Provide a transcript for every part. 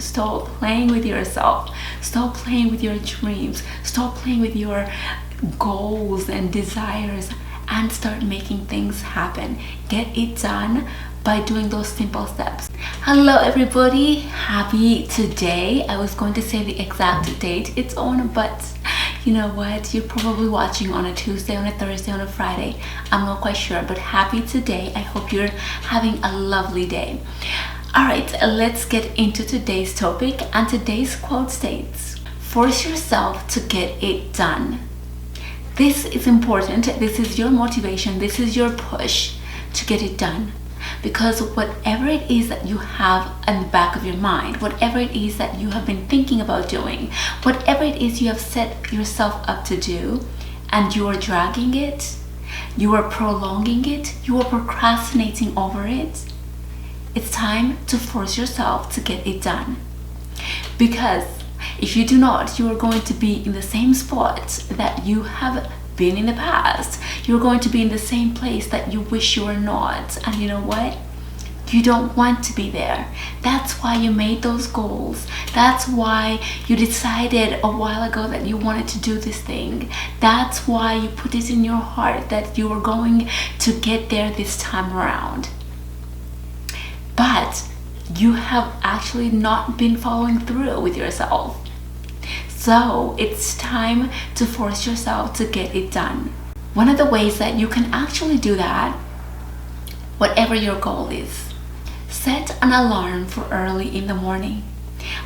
Stop playing with yourself. Stop playing with your dreams. Stop playing with your goals and desires and start making things happen. Get it done by doing those simple steps. Hello everybody, happy today. I was going to say the exact date it's on, but you know what, you're probably watching on a Tuesday, on a Thursday, on a Friday. I'm not quite sure, but happy today. I hope you're having a lovely day. All right, let's get into today's topic, and today's quote states, force yourself to get it done. This is important. This is your motivation. This is your push to get it done. Because whatever it is that you have in the back of your mind, whatever it is that you have been thinking about doing, whatever it is you have set yourself up to do, and you are dragging it, you are prolonging it, you are procrastinating over it, it's time to force yourself to get it done. Because if you do not, you are going to be in the same spot that you have been in the past. You're going to be in the same place that you wish you were not. And you know what? You don't want to be there. That's why you made those goals. That's why you decided a while ago that you wanted to do this thing. That's why you put it in your heart that you were going to get there this time around. But you have actually not been following through with yourself. So it's time to force yourself to get it done. One of the ways that you can actually do that, whatever your goal is, set an alarm for early in the morning.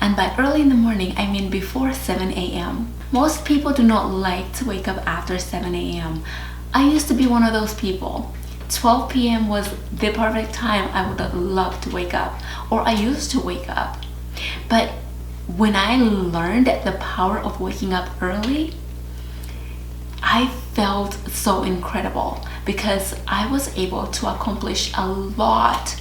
And by early in the morning, I mean before 7 a.m. Most people do not like to wake up after 7 a.m. I used to be one of those people. 12 p.m. was the perfect time I would have loved to wake up, or I used to wake up. But when I learned the power of waking up early, I felt so incredible because I was able to accomplish a lot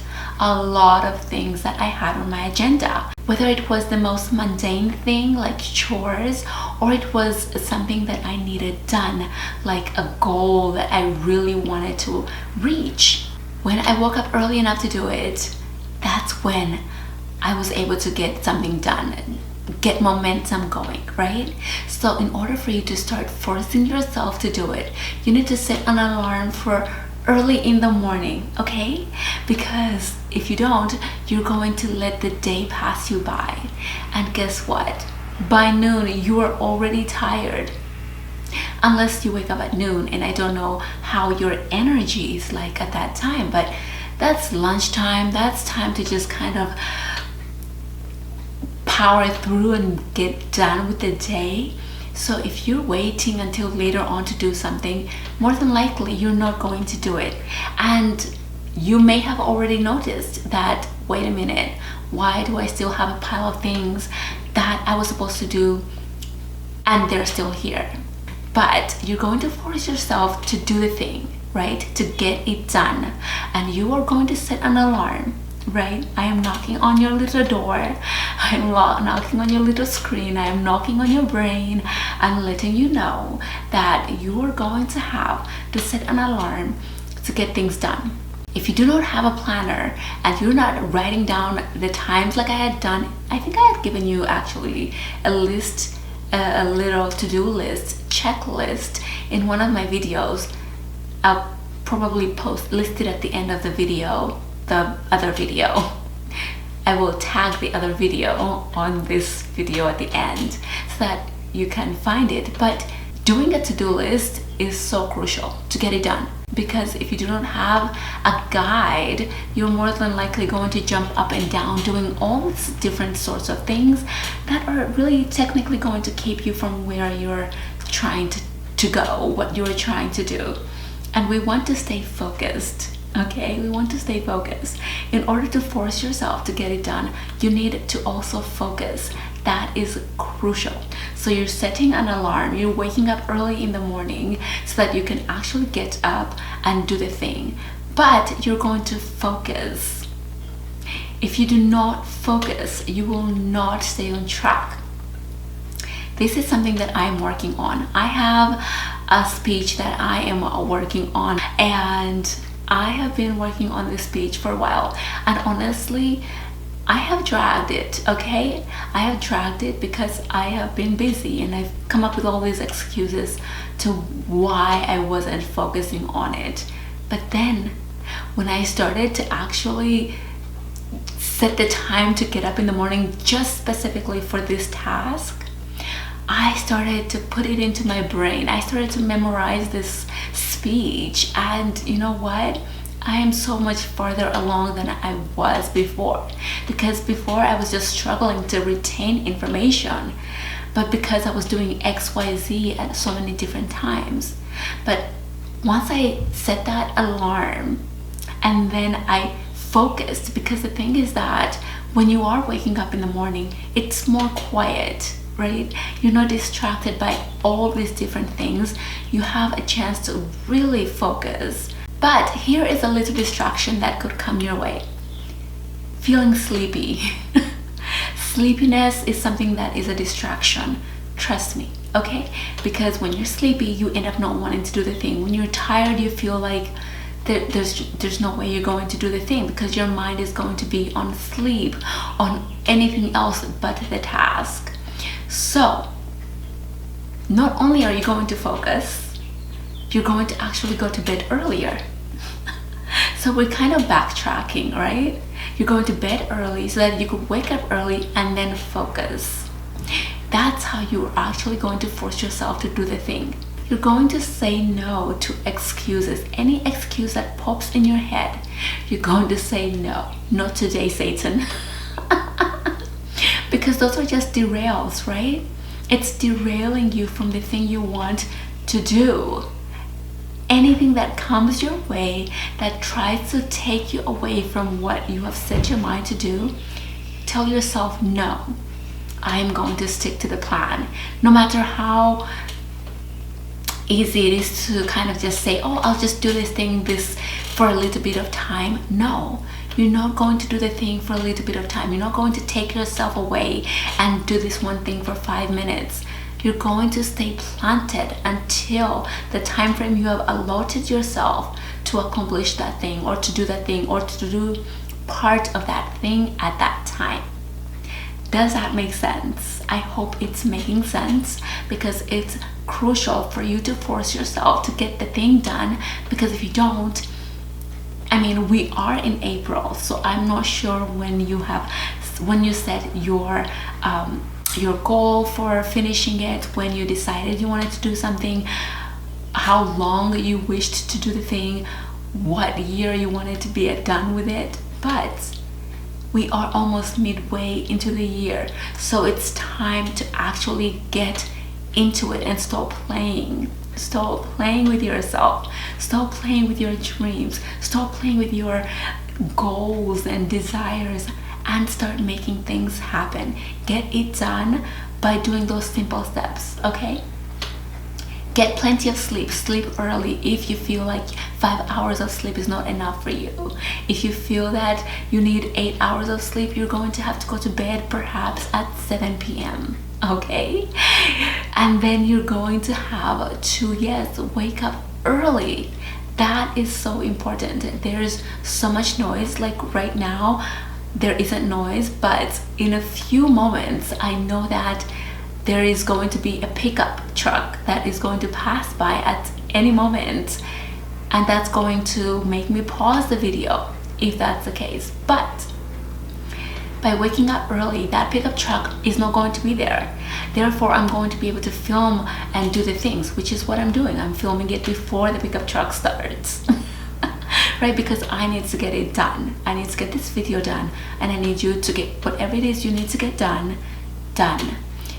of things that I had on my agenda. Whether it was the most mundane thing like chores, or it was something that I needed done, like a goal that I really wanted to reach. When I woke up early enough to do it, that's when I was able to get something done, get momentum going, right? So in order for you to start forcing yourself to do it, you need to set an alarm for early in the morning, okay? Because if you don't, you're going to let the day pass you by. And guess what? By noon, you are already tired. Unless you wake up at noon, and I don't know how your energy is like at that time, but that's lunchtime. That's time to just kind of power through and get done with the day. So if you're waiting until later on to do something, more than likely you're not going to do it. And you may have already noticed that, wait a minute, why do I still have a pile of things that I was supposed to do and they're still here? But you're going to force yourself to do the thing, right? To get it done. And you are going to set an alarm, right? I am knocking on your little door. I am knocking on your little screen. I am knocking on your brain. I'm letting you know that you are going to have to set an alarm to get things done. If you do not have a planner and you're not writing down the times like I had done, I think I had given you actually a list, a little to-do list, checklist in one of my videos. I'll probably list it at the end of the video, the other video. I will tag the other video on this video at the end so that you can find it. But doing a to-do list is so crucial to get it done, because if you do not have a guide, you're more than likely going to jump up and down doing all these different sorts of things that are really technically going to keep you from where you're trying to go, what you're trying to do. And we want to stay focused. Okay, we want to stay focused. In order to force yourself to get it done, you need to also focus. That is crucial. So you're setting an alarm, you're waking up early in the morning so that you can actually get up and do the thing. But you're going to focus. If you do not focus, you will not stay on track. This is something that I'm working on. I have a speech that I am working on, and I have been working on this speech for a while, and honestly I have dragged it, okay? I have dragged it because I have been busy and I've come up with all these excuses to why I wasn't focusing on it. But then when I started to actually set the time to get up in the morning just specifically for this task, I started to put it into my brain. I started to memorize this speech, and you know what? I am so much farther along than I was before, because before I was just struggling to retain information, but because I was doing XYZ at so many different times. But once I set that alarm and then I focused, because the thing is that when you are waking up in the morning, it's more quiet, right? You're not distracted by all these different things. You have a chance to really focus. But here is a little distraction that could come your way. Feeling sleepy. Sleepiness is something that is a distraction. Trust me, okay? Because when you're sleepy, you end up not wanting to do the thing. When you're tired, you feel like there's no way you're going to do the thing, because your mind is going to be on sleep, on anything else but the task. So, not only are you going to focus, you're going to actually go to bed earlier. So we're kind of backtracking, right? You're going to bed early so that you could wake up early and then focus. That's how you're actually going to force yourself to do the thing. You're going to say no to excuses. Any excuse that pops in your head, you're going to say no. Not today, Satan. Because those are just derails, right? It's derailing you from the thing you want to do. Anything that comes your way that tries to take you away from what you have set your mind to do, tell yourself, no, I'm going to stick to the plan. No matter how easy it is to kind of just say, oh, I'll just do this for a little bit of time. No, you're not going to do the thing for a little bit of time. You're not going to take yourself away and do this one thing for 5 minutes. You're going to stay planted until the time frame you have allotted yourself to accomplish that thing, or to do that thing, or to do part of that thing at that time. Does that make sense? I hope it's making sense, because it's crucial for you to force yourself to get the thing done, because if you don't, I mean, we are in April, so I'm not sure when you set your goal for finishing it, when you decided you wanted to do something, how long you wished to do the thing, what year you wanted to be done with it. But we are almost midway into the year, so it's time to actually get into it and stop playing. Stop playing with yourself. Stop playing with your dreams. Stop playing with your goals and desires, and start making things happen. Get it done by doing those simple steps, okay? Get plenty of sleep. Sleep early if you feel like 5 hours of sleep is not enough for you. If you feel that you need 8 hours of sleep, you're going to have to go to bed perhaps at 7 p.m. Okay? And then you're going to have to, wake up early. That is so important. There's so much noise. Like right now, there isn't noise, but in a few moments, I know that there is going to be a pickup truck that is going to pass by at any moment, and that's going to make me pause the video if that's the case. But by waking up early, that pickup truck is not going to be there. Therefore, I'm going to be able to film and do the things, which is what I'm doing. I'm filming it before the pickup truck starts. Right? Because I need to get it done. I need to get this video done, and I need you to get whatever it is you need to get done.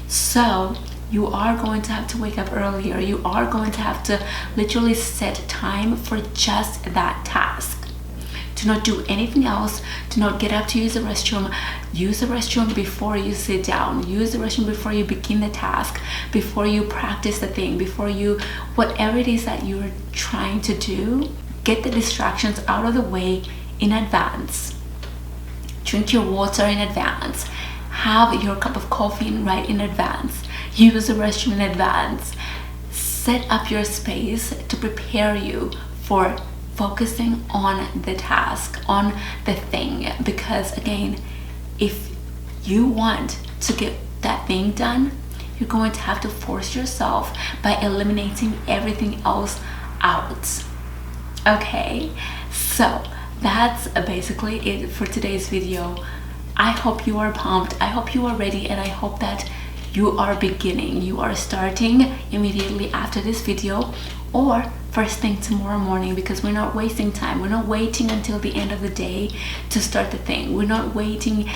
So you are going to have to wake up earlier. You are going to have to literally set time for just that task. Do not do anything else. Do not get up to use the restroom. Use the restroom before you sit down. Use the restroom before you begin the task, before you practice the thing, before you, whatever it is that you're trying to do. Get the distractions out of the way in advance. Drink your water in advance. Have your cup of coffee right in advance. Use the restroom in advance. Set up your space to prepare you for focusing on the task, on the thing. Because again, if you want to get that thing done, you're going to have to force yourself by eliminating everything else out. Okay, so that's basically it for today's video. I hope you are pumped, I hope you are ready, and I hope that you are starting immediately after this video or first thing tomorrow morning, because we're not wasting time. We're not waiting until the end of the day to start the thing. We're not waiting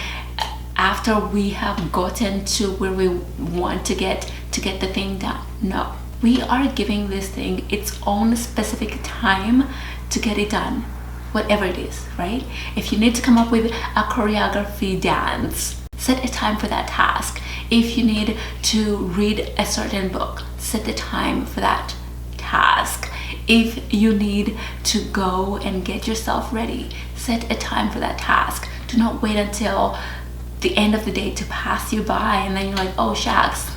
after we have gotten to where we want to get the thing done. No, we are giving this thing its own specific time to get it done, whatever it is, right? If you need to come up with a choreography dance, set a time for that task. If you need to read a certain book, set the time for that task. If you need to go and get yourself ready, set a time for that task. Do not wait until the end of the day to pass you by and then you're like, oh shucks.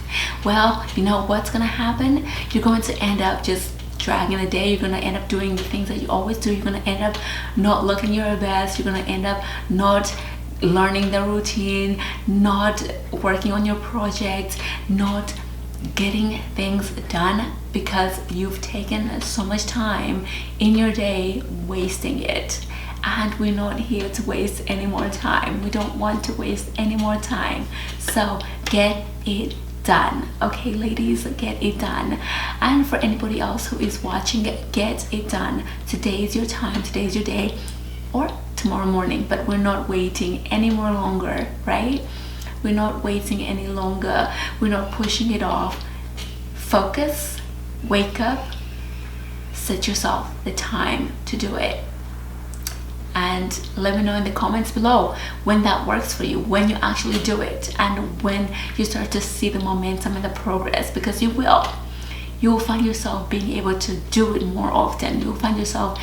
Well, you know what's gonna happen? You're going to end up just dragging the day. You're gonna end up doing the things that you always do. You're gonna end up not looking your best. You're gonna end up not learning the routine, not working on your projects, not getting things done because you've taken so much time in your day wasting it. And we're not here to waste any more time. We don't want to waste any more time. So get it done. Okay, ladies, get it done. And for anybody else who is watching, get it done. Today is your time, today is your day, or tomorrow morning. But we're not waiting any more longer, right? We're not waiting any longer. We're not pushing it off. Focus, wake up, set yourself the time to do it. And let me know in the comments below when that works for you, when you actually do it, and when you start to see the momentum and the progress, because you will. You will find yourself being able to do it more often. You'll find yourself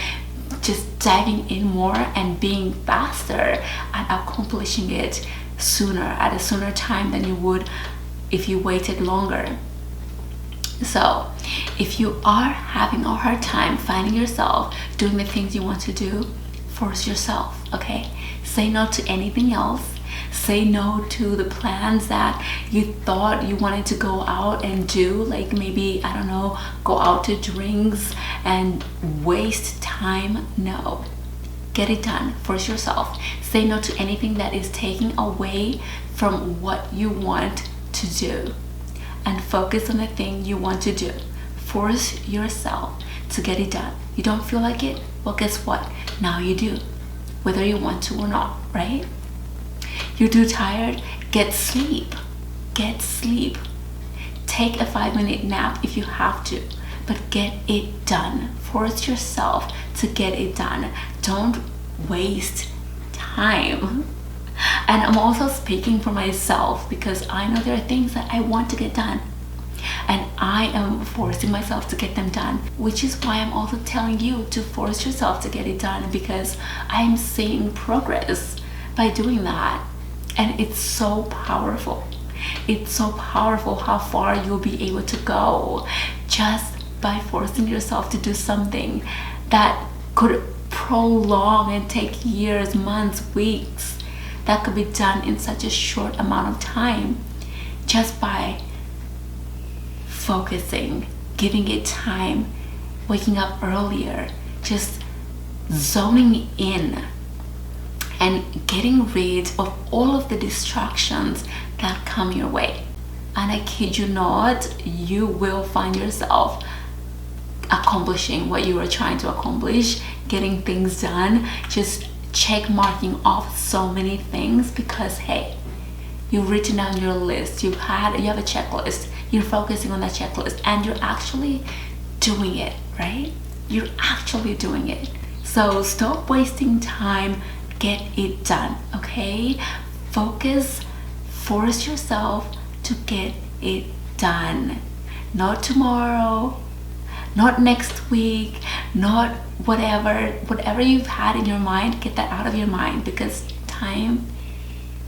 just diving in more and being faster at accomplishing it sooner, at a sooner time than you would if you waited longer. So if you are having a hard time finding yourself doing the things you want to do, force yourself, okay? Say no to anything else. Say no to the plans that you thought you wanted to go out and do, like maybe, I don't know, go out to drinks and waste time. No, get it done. Force yourself. Say no to anything that is taking away from what you want to do, and focus on the thing you want to do. Force yourself to get it done. You don't feel like it? Well, guess what? Now you do, whether you want to or not, right? You're too tired? Get sleep. Get sleep. Take a 5-minute nap if you have to, but get it done. Force yourself to get it done. Don't waste time. And I'm also speaking for myself, because I know there are things that I want to get done, and I am forcing myself to get them done, which is why I'm also telling you to force yourself to get it done, because I'm seeing progress by doing that. And it's so powerful. It's so powerful how far you'll be able to go just by forcing yourself to do something that could prolong and take years, months, weeks, that could be done in such a short amount of time, just by focusing, giving it time, waking up earlier, just zoning in and getting rid of all of the distractions that come your way. And I kid you not, you will find yourself accomplishing what you were trying to accomplish, getting things done, just check marking off so many things, because hey, you've written down your list, you have a checklist, you're focusing on that checklist, and you're actually doing it, right? You're actually doing it. So stop wasting time, get it done, okay? Focus, force yourself to get it done. Not tomorrow, not next week, not whatever you've had in your mind, get that out of your mind, because time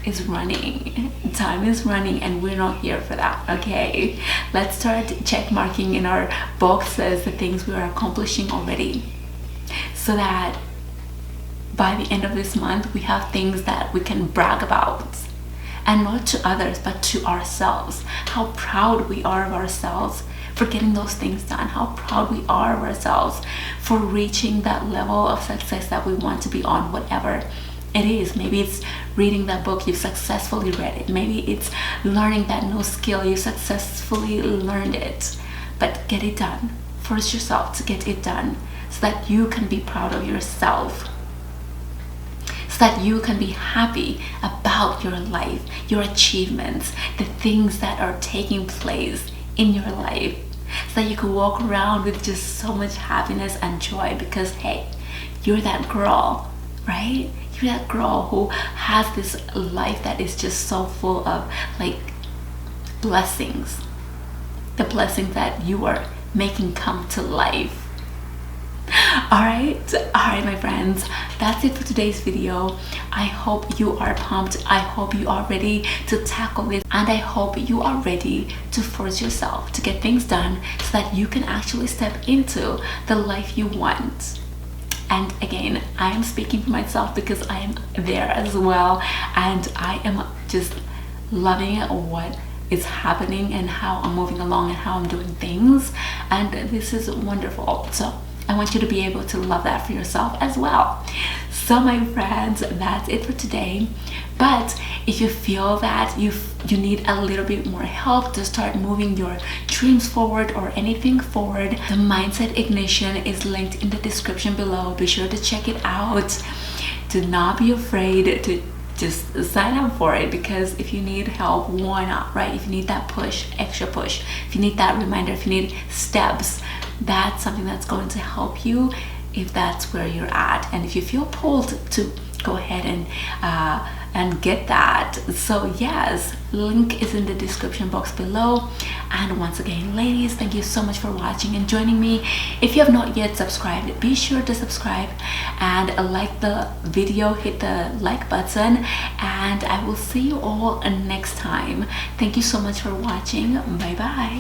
is running. Time is running, and we're not here for that, okay? Let's start check marking in our boxes the things we are accomplishing already, so that by the end of this month, we have things that we can brag about. And not to others, but to ourselves. How proud we are of ourselves for getting those things done. How proud we are of ourselves for reaching that level of success that we want to be on, whatever it is. Maybe it's reading that book, you've successfully read it. Maybe it's learning that new skill, you successfully learned it. But get it done. Force yourself to get it done so that you can be proud of yourself. So that you can be happy about your life, your achievements, the things that are taking place in your life. So that you can walk around with just so much happiness and joy because, hey, you're that girl, right? You're that girl who has this life that is just so full of like blessings. The blessings that you are making come to life. Alright, my friends, that's it for today's video. I hope you are pumped. I hope you are ready to tackle this, and I hope you are ready to force yourself to get things done so that you can actually step into the life you want. And again, I am speaking for myself because I am there as well, and I am just loving what is happening and how I'm moving along and how I'm doing things, and this is wonderful. So I want you to be able to love that for yourself as well. So my friends, that's it for today. But if you feel that you need a little bit more help to start moving your dreams forward or anything forward, the Mindset Ignition is linked in the description below. Be sure to check it out. Do not be afraid to just sign up for it, because if you need help, why not, right? If you need that push, extra push, if you need that reminder, if you need steps, that's something that's going to help you if that's where you're at, and if you feel pulled to go ahead and get that. So yes, link is in the description box below. And once again, ladies, thank you so much for watching and joining me. If you have not yet subscribed, be sure to subscribe and like the video, hit the like button, and I will see you all next time. Thank you so much for watching. Bye bye.